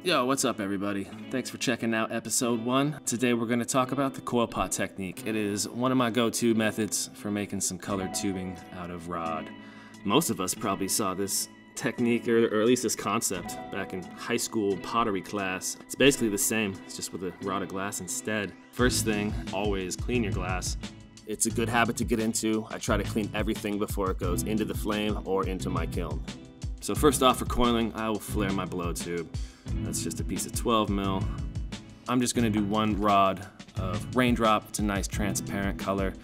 Yo, what's up everybody? Thanks for checking out episode 1. Today we're going to talk about the coil pot technique. It is one of my go-to methods for making some colored tubing out of rod. Most of us probably saw this technique, or at least this concept, back in high school pottery class. It's basically the same, it's just with a rod of glass instead. First thing, always clean your glass. It's a good habit to get into. I try to clean everything before it goes into the flame or into my kiln. So first off, for coiling, I will flare my blow tube. That's just a piece of 12 mil. I'm just gonna do one rod of raindrop. It's a nice transparent color.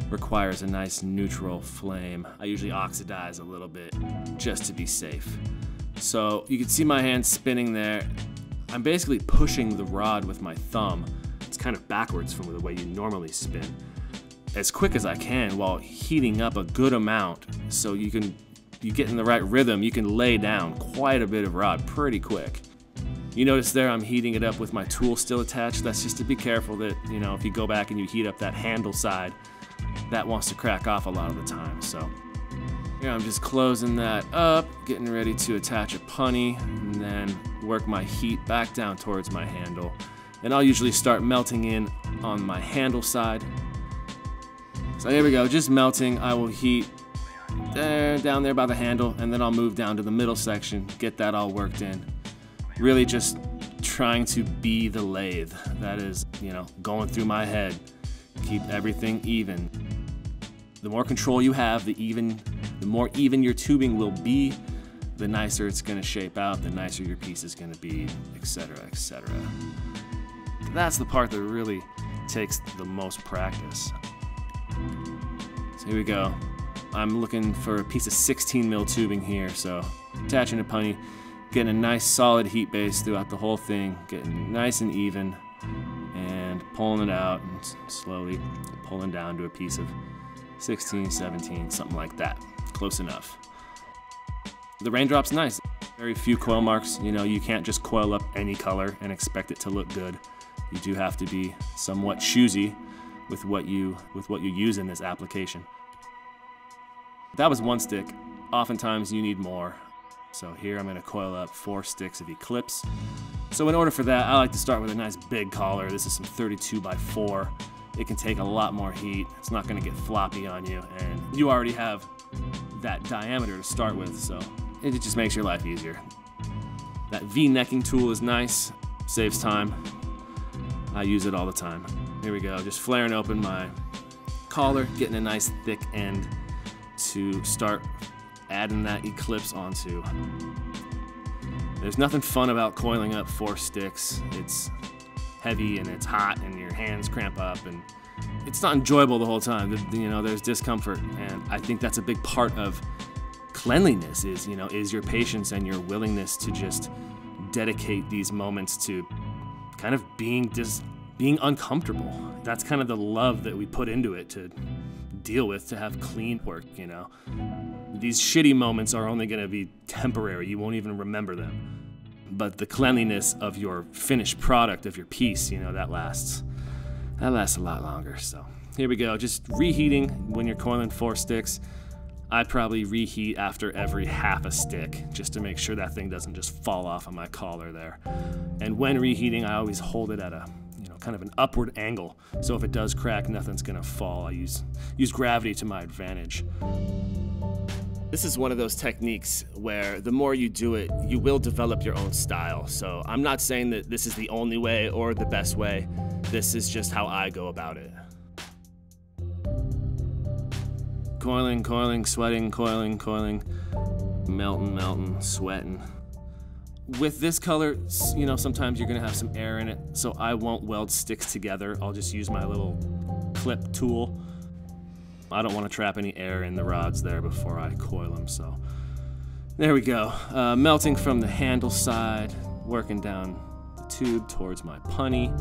Requires a nice neutral flame. I usually oxidize a little bit just to be safe. So you can see my hand spinning there. I'm basically pushing the rod with my thumb. It's kind of backwards from the way you normally spin. As quick as I can while heating up a good amount so you get in the right rhythm. You can lay down quite a bit of rod pretty quick. You notice there I'm heating it up with my tool still attached. That's just to be careful that, you know, if you go back and you heat up that handle side, that wants to crack off a lot of the time. So here I'm just closing that up, getting ready to attach a punny, and then work my heat back down towards my handle. And I'll usually start melting in on my handle side. So here we go, just melting. I will heat there, down there by the handle, and then I'll move down to the middle section, get that all worked in. Really just trying to be the lathe. That is, you know, going through my head. Keep everything even. The more control you have, the more even your tubing will be, the nicer it's gonna shape out, the nicer your piece is gonna be, etc., etc. That's the part that really takes the most practice. So here we go. I'm looking for a piece of 16 mil tubing here, so attaching a punny, getting a nice solid heat base throughout the whole thing, getting nice and even, and pulling it out and slowly pulling down to a piece of 16, 17, something like that. Close enough. The raindrop's nice. Very few coil marks. You know, you can't just coil up any color and expect it to look good. You do have to be somewhat choosy with what you use in this application. That was one stick. Oftentimes you need more. So here I'm going to coil up 4 sticks of Eclipse. So in order for that, I like to start with a nice big collar. This is some 32 by 4. It can take a lot more heat. It's not going to get floppy on you, and you already have that diameter to start with, so it just makes your life easier. That V-necking tool is nice, saves time. I use it all the time. Here we go, just flaring open my collar, getting a nice thick end to start adding that Eclipse onto. There's nothing fun about coiling up 4 sticks. It's heavy and it's hot and your hands cramp up and it's not enjoyable the whole time. You know, there's discomfort, and I think that's a big part of cleanliness is your patience and your willingness to just dedicate these moments to kind of being uncomfortable. That's kind of the love that we put into it to deal with, to have clean work, you know. These shitty moments are only gonna be temporary. You won't even remember them. But the cleanliness of your finished product, of your piece, you know, that lasts a lot longer. So here we go, just reheating when you're coiling 4 sticks. I probably reheat after every half a stick just to make sure that thing doesn't just fall off of my collar there. And when reheating, I always hold it at a, you know, kind of an upward angle. So if it does crack, nothing's gonna fall. I use gravity to my advantage. This is one of those techniques where the more you do it, you will develop your own style. So I'm not saying that this is the only way or the best way. This is just how I go about it. Coiling, coiling, sweating, coiling, coiling, melting, sweating. With this color, you know, sometimes you're gonna have some air in it, so I won't weld sticks together. I'll just use my little clip tool. I don't want to trap any air in the rods there before I coil them, so there we go. Melting from the handle side, working down the tube towards my punny.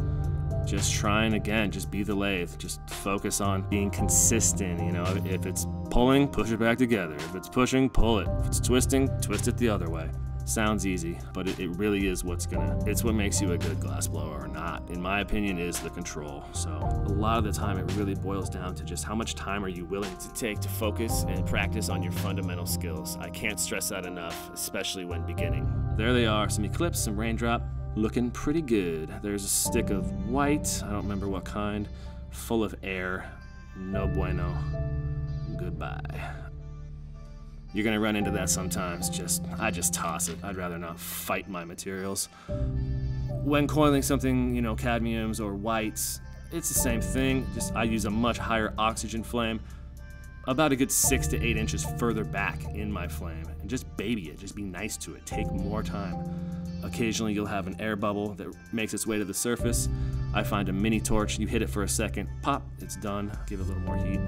Just trying, again, just be the lathe. Just focus on being consistent, you know. If it's pulling, push it back together. If it's pushing, pull it. If it's twisting, twist it the other way. Sounds easy, but it really is it's what makes you a good glass blower or not. In my opinion, is the control. So a lot of the time it really boils down to just how much time are you willing to take to focus and practice on your fundamental skills. I can't stress that enough, especially when beginning. There they are, some Eclipse, some Raindrop. Looking pretty good. There's a stick of white, I don't remember what kind, full of air. No bueno. Goodbye. You're gonna run into that sometimes. I just toss it. I'd rather not fight my materials. When coiling something, you know, cadmiums or whites, it's the same thing. Just I use a much higher oxygen flame, about a good 6 to 8 inches further back in my flame, and just baby it. Just be nice to it. Take more time. Occasionally you'll have an air bubble that makes its way to the surface. I find a mini torch. You hit it for a second, pop, it's done. Give it a little more heat.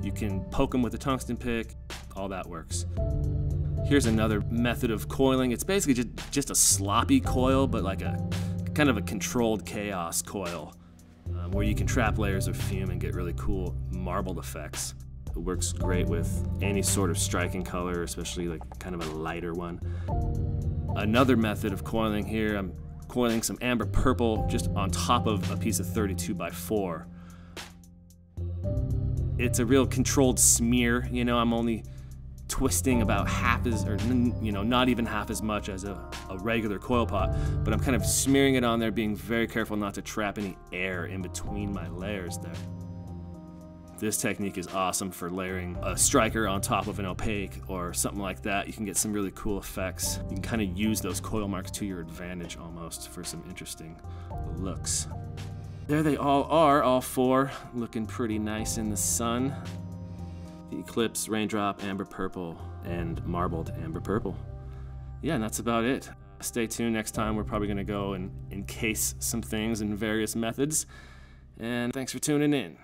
You can poke them with a tungsten pick. All that works. Here's another method of coiling. It's basically just a sloppy coil, but like a kind of a controlled chaos coil, where you can trap layers of fume and get really cool marbled effects. It works great with any sort of striking color, especially like kind of a lighter one. Another method of coiling here, I'm coiling some amber purple just on top of a piece of 32x4. It's a real controlled smear, you know, I'm only twisting about half as, or you know, not even half as much as a regular coil pot, but I'm kind of smearing it on there, being very careful not to trap any air in between my layers there. This technique is awesome for layering a striker on top of an opaque or something like that. You can get some really cool effects. You can kind of use those coil marks to your advantage almost for some interesting looks. There they all are, all four, looking pretty nice in the sun. The Eclipse, Raindrop, Amber Purple, and Marbled Amber Purple. Yeah, and that's about it. Stay tuned. Next time we're probably going to go and encase some things in various methods. And thanks for tuning in.